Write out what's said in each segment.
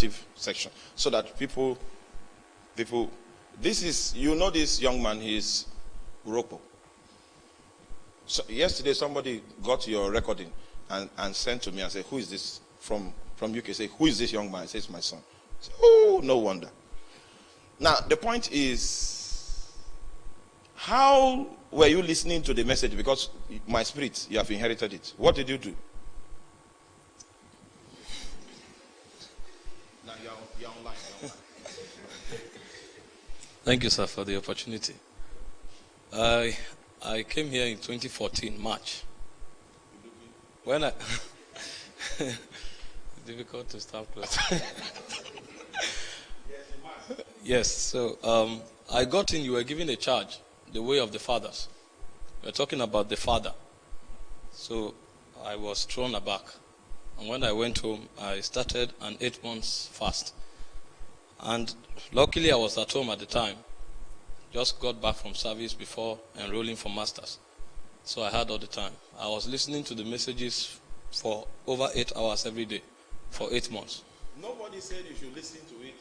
interactive section so that people, this is, you know this young man, he's Orokpo. So yesterday somebody got your recording and sent to me and said, who is this from UK? Say, who is this young man? I say, it's my son. I say, oh, no wonder. Now, the point is, how were you listening to the message? Because my spirit, you have inherited it. What did you do? Now, you're online. Thank you, sir, for the opportunity. I came here in 2014, March. When I... difficult to start close. Yes, so I got in, you were given a charge, the way of the fathers. We're talking about the father. So I was thrown aback. And when I went home, I started an 8 months fast. And luckily I was at home at the time. Just got back from service before enrolling for masters. So I had all the time. I was listening to the messages for over 8 hours every day for 8 months. Nobody said you should listen to it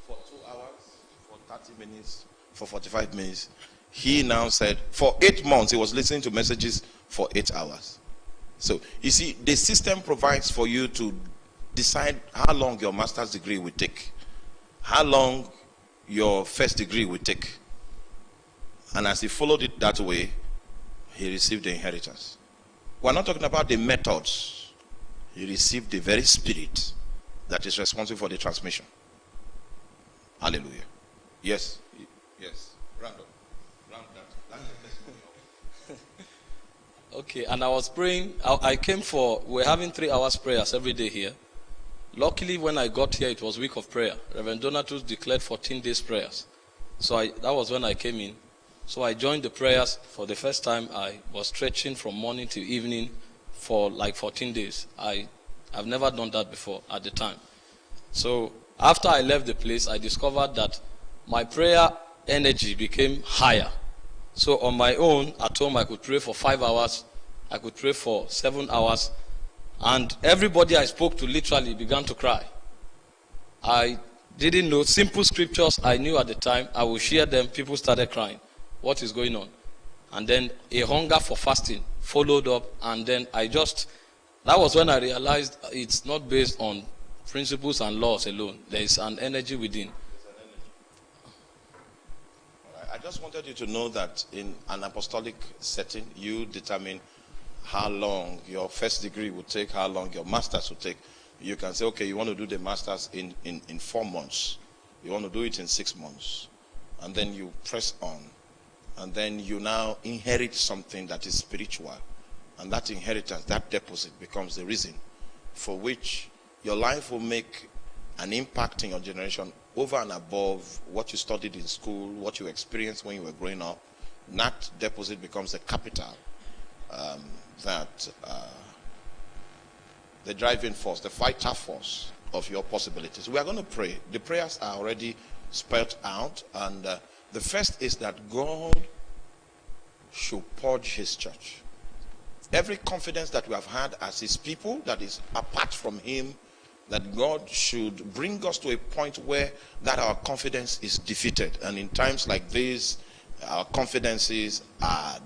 for 2 hours, for 30 minutes, for 45 minutes. He now said for 8 months he was listening to messages for 8 hours. So you see, the system provides for you to decide how long your master's degree will take, how long your first degree will take. And as he followed it that way, he received the inheritance. We're not talking about the methods. He received the very spirit that is responsible for the transmission. Hallelujah. Yes. Yes. Round that. That's the testimony. Okay, and I was praying. I came for, we're having 3 hours prayers every day here. Luckily, when I got here, it was week of prayer. Reverend Donatus declared 14 days prayers. So that was when I came in. So I joined the prayers for the first time. I was stretching from morning to evening for like 14 days. I've never done that before at the time. So after I left the place, I discovered that my prayer energy became higher. So on my own, at home, I could pray for 5 hours. I could pray for 7 hours. And everybody I spoke to literally began to cry. I didn't know simple scriptures I knew at the time. I would share them. People started crying. What is going on? And then a hunger for fasting followed up. And then that was when I realized it's not based on principles and laws alone. There is an energy within. I just wanted you to know that in an apostolic setting, you determine how long your first degree will take, how long your master's will take. You can say, okay, you want to do the master's in 4 months. You want to do it in 6 months. And then you press on. And then you now inherit something that is spiritual. And that inheritance, that deposit becomes the reason for which your life will make an impact in your generation over and above what you studied in school, what you experienced when you were growing up. That deposit becomes the capital, the driving force, the vital force of your possibilities. We are going to pray. The prayers are already spelled out, and the first is that God should purge his church. Every confidence that we have had as his people that is apart from him, that God should bring us to a point where that our confidence is defeated. And in times like this, our confidences are